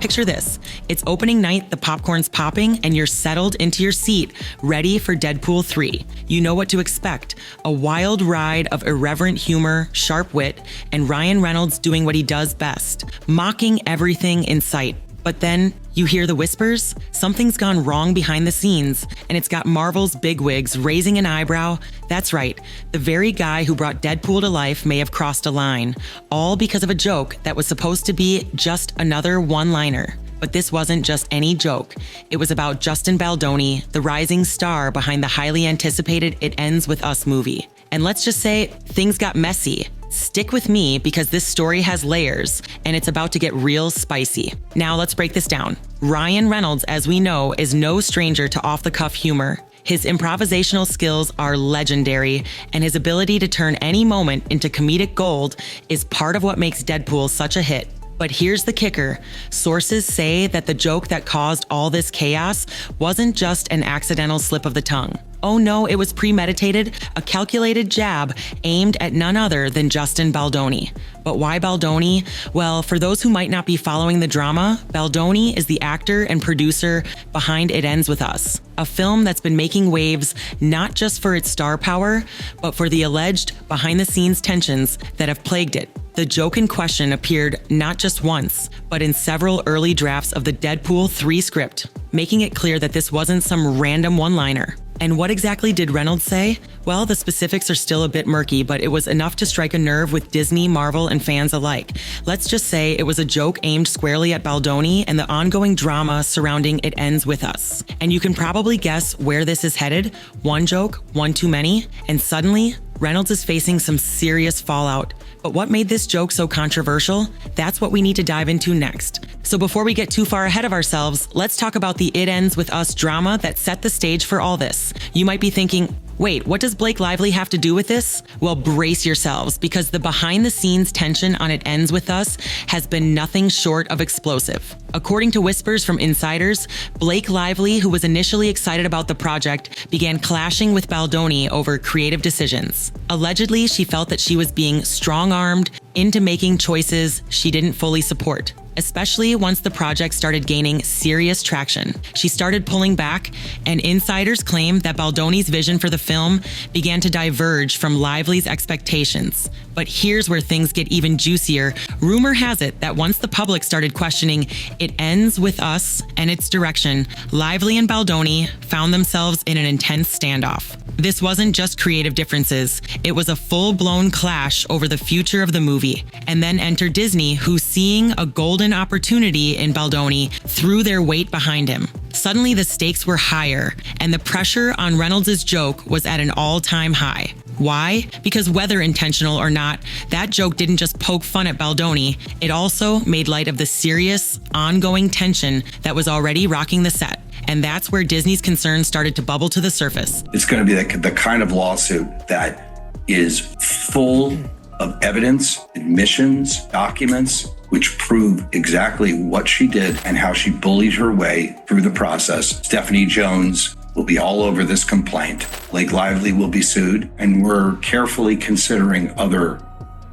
Picture this. It's opening night, the popcorn's popping, and you're settled into your seat, ready for Deadpool 3. You know what to expect. A wild ride of irreverent humor, sharp wit, and Ryan Reynolds doing what he does best, mocking everything in sight. But then you hear the whispers. Something's gone wrong behind the scenes, and it's got Marvel's bigwigs raising an eyebrow. That's right, the very guy who brought Deadpool to life may have crossed a line, all because of a joke that was supposed to be just another one-liner. But this wasn't just any joke. It was about Justin Baldoni, the rising star behind the highly anticipated It Ends With Us movie. And let's just say things got messy. Stick with me because this story has layers and it's about to get real spicy. Now let's break this down. Ryan Reynolds, as we know, is no stranger to off-the-cuff humor. His improvisational skills are legendary, and his ability to turn any moment into comedic gold is part of what makes Deadpool such a hit. But here's the kicker. Sources say that the joke that caused all this chaos wasn't just an accidental slip of the tongue. Oh no, it was premeditated, a calculated jab aimed at none other than Justin Baldoni. But why Baldoni? Well, for those who might not be following the drama, Baldoni is the actor and producer behind It Ends With Us, a film that's been making waves not just for its star power, but for the alleged behind-the-scenes tensions that have plagued it. The joke in question appeared not just once, but in several early drafts of the Deadpool 3 script, making it clear that this wasn't some random one-liner. And what exactly did Reynolds say? Well, the specifics are still a bit murky, but it was enough to strike a nerve with Disney, Marvel, and fans alike. Let's just say it was a joke aimed squarely at Baldoni and the ongoing drama surrounding It Ends With Us. And you can probably guess where this is headed. One joke, one too many, and suddenly, Reynolds is facing some serious fallout. But what made this joke so controversial? That's what we need to dive into next. So before we get too far ahead of ourselves, let's talk about the It Ends With Us drama that set the stage for all this. You might be thinking, wait, what does Blake Lively have to do with this? Well, brace yourselves, because the behind-the-scenes tension on It Ends With Us has been nothing short of explosive. According to whispers from insiders, Blake Lively, who was initially excited about the project, began clashing with Baldoni over creative decisions. Allegedly, she felt that she was being strong-armed into making choices she didn't fully support, especially once the project started gaining serious traction. She started pulling back, and insiders claim that Baldoni's vision for the film began to diverge from Lively's expectations. But here's where things get even juicier. Rumor has it that once the public started questioning It Ends With Us and its direction, Lively and Baldoni found themselves in an intense standoff. This wasn't just creative differences, it was a full-blown clash over the future of the movie. And then enter Disney, who, seeing a golden opportunity in Baldoni, threw their weight behind him. Suddenly the stakes were higher, and the pressure on Reynolds' joke was at an all-time high. Why? Because whether intentional or not, that joke didn't just poke fun at Baldoni, it also made light of the serious, ongoing tension that was already rocking the set. And that's where Disney's concerns started to bubble to the surface. It's going to be the kind of lawsuit that is full of evidence, admissions, documents, which prove exactly what she did and how she bullied her way through the process. Stephanie Jones will be all over this complaint. Blake Lively will be sued, and we're carefully considering other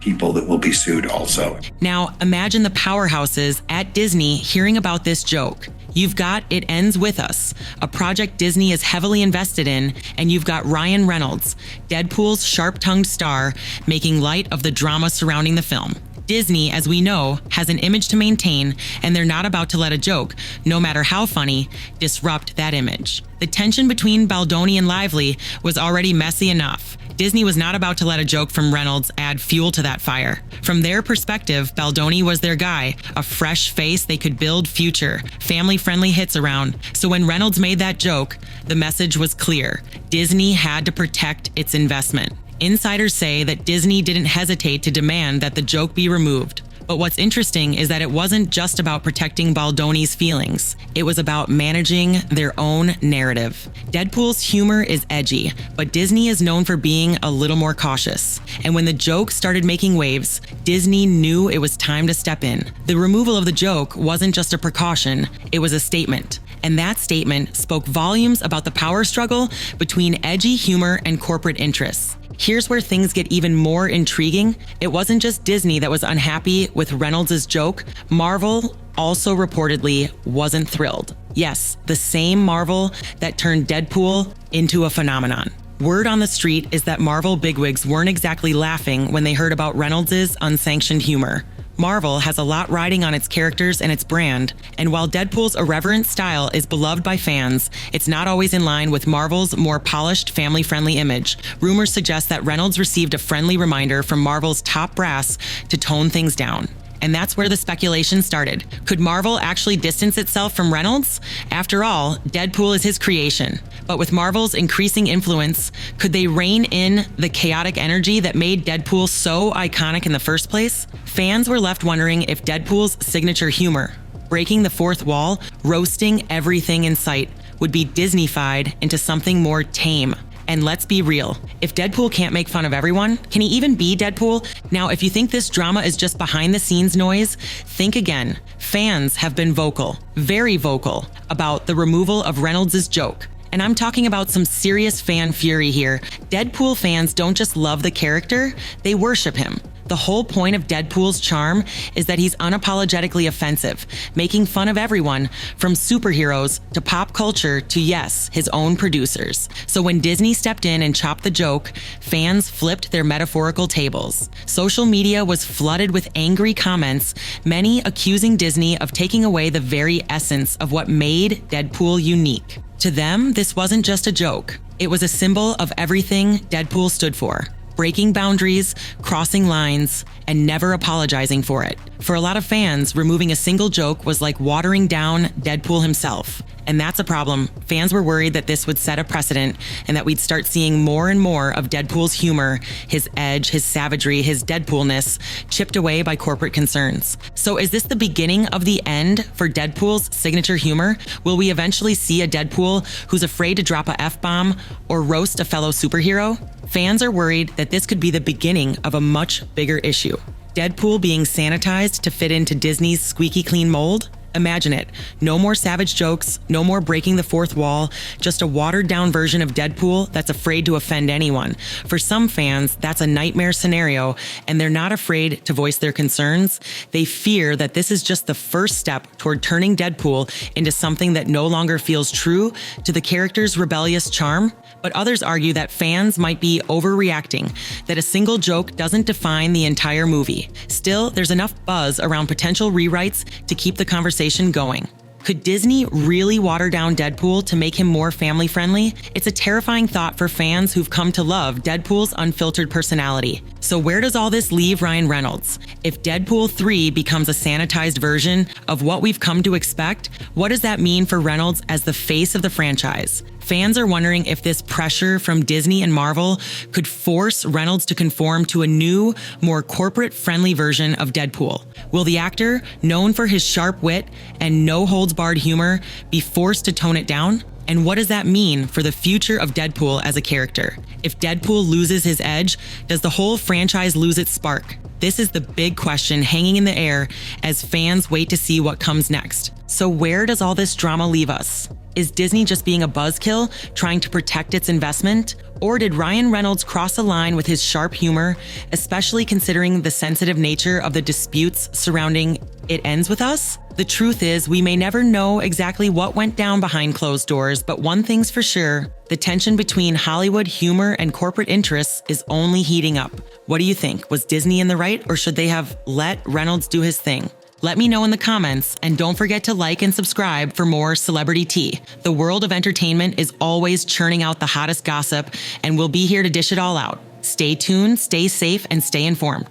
people that will be sued also. Now, imagine the powerhouses at Disney hearing about this joke. You've got It Ends With Us, a project Disney is heavily invested in, and you've got Ryan Reynolds, Deadpool's sharp-tongued star, making light of the drama surrounding the film. Disney, as we know, has an image to maintain, and they're not about to let a joke, no matter how funny, disrupt that image. The tension between Baldoni and Lively was already messy enough. Disney was not about to let a joke from Reynolds add fuel to that fire. From their perspective, Baldoni was their guy, a fresh face they could build future, family-friendly hits around. So when Reynolds made that joke, the message was clear. Disney had to protect its investment. Insiders say that Disney didn't hesitate to demand that the joke be removed. But what's interesting is that it wasn't just about protecting Baldoni's feelings. It was about managing their own narrative. Deadpool's humor is edgy, but Disney is known for being a little more cautious. And when the joke started making waves, Disney knew it was time to step in. The removal of the joke wasn't just a precaution, it was a statement. And that statement spoke volumes about the power struggle between edgy humor and corporate interests. Here's where things get even more intriguing. It wasn't just Disney that was unhappy with Reynolds' joke. Marvel also reportedly wasn't thrilled. Yes, the same Marvel that turned Deadpool into a phenomenon. Word on the street is that Marvel bigwigs weren't exactly laughing when they heard about Reynolds' unsanctioned humor. Marvel has a lot riding on its characters and its brand, and while Deadpool's irreverent style is beloved by fans, it's not always in line with Marvel's more polished, family-friendly image. Rumors suggest that Reynolds received a friendly reminder from Marvel's top brass to tone things down. And that's where the speculation started. Could Marvel actually distance itself from Reynolds? After all, Deadpool is his creation. But with Marvel's increasing influence, could they rein in the chaotic energy that made Deadpool so iconic in the first place? Fans were left wondering if Deadpool's signature humor, breaking the fourth wall, roasting everything in sight, would be Disney-fied into something more tame. And let's be real, if Deadpool can't make fun of everyone, can he even be Deadpool? Now, if you think this drama is just behind the scenes noise, think again. Fans have been vocal, very vocal, about the removal of Reynolds' joke. And I'm talking about some serious fan fury here. Deadpool fans don't just love the character, they worship him. The whole point of Deadpool's charm is that he's unapologetically offensive, making fun of everyone, from superheroes to pop culture to, yes, his own producers. So when Disney stepped in and chopped the joke, fans flipped their metaphorical tables. Social media was flooded with angry comments, many accusing Disney of taking away the very essence of what made Deadpool unique. To them, this wasn't just a joke. It was a symbol of everything Deadpool stood for. Breaking boundaries, crossing lines, and never apologizing for it. For a lot of fans, removing a single joke was like watering down Deadpool himself. And that's a problem. Fans were worried that this would set a precedent and that we'd start seeing more and more of Deadpool's humor, his edge, his savagery, his Deadpoolness, chipped away by corporate concerns. So is this the beginning of the end for Deadpool's signature humor? Will we eventually see a Deadpool who's afraid to drop a F-bomb or roast a fellow superhero? Fans are worried that this could be the beginning of a much bigger issue. Deadpool being sanitized to fit into Disney's squeaky clean mold? Imagine it. No more savage jokes, no more breaking the fourth wall, just a watered down version of Deadpool that's afraid to offend anyone. For some fans, that's a nightmare scenario, and they're not afraid to voice their concerns. They fear that this is just the first step toward turning Deadpool into something that no longer feels true to the character's rebellious charm. But others argue that fans might be overreacting, that a single joke doesn't define the entire movie. Still, there's enough buzz around potential rewrites to keep the conversation going. Could Disney really water down Deadpool to make him more family-friendly? It's a terrifying thought for fans who've come to love Deadpool's unfiltered personality. So where does all this leave Ryan Reynolds? If Deadpool 3 becomes a sanitized version of what we've come to expect, what does that mean for Reynolds as the face of the franchise? Fans are wondering if this pressure from Disney and Marvel could force Reynolds to conform to a new, more corporate-friendly version of Deadpool. Will the actor, known for his sharp wit and no-holds-barred humor, be forced to tone it down? And what does that mean for the future of Deadpool as a character? If Deadpool loses his edge, does the whole franchise lose its spark? This is the big question hanging in the air as fans wait to see what comes next. So where does all this drama leave us? Is Disney just being a buzzkill, trying to protect its investment? Or did Ryan Reynolds cross a line with his sharp humor, especially considering the sensitive nature of the disputes surrounding It Ends With Us? The truth is, we may never know exactly what went down behind closed doors, but one thing's for sure, the tension between Hollywood humor and corporate interests is only heating up. What do you think? Was Disney in the right, or should they have let Reynolds do his thing? Let me know in the comments, and don't forget to like and subscribe for more celebrity tea. The world of entertainment is always churning out the hottest gossip, and we'll be here to dish it all out. Stay tuned, stay safe, and stay informed.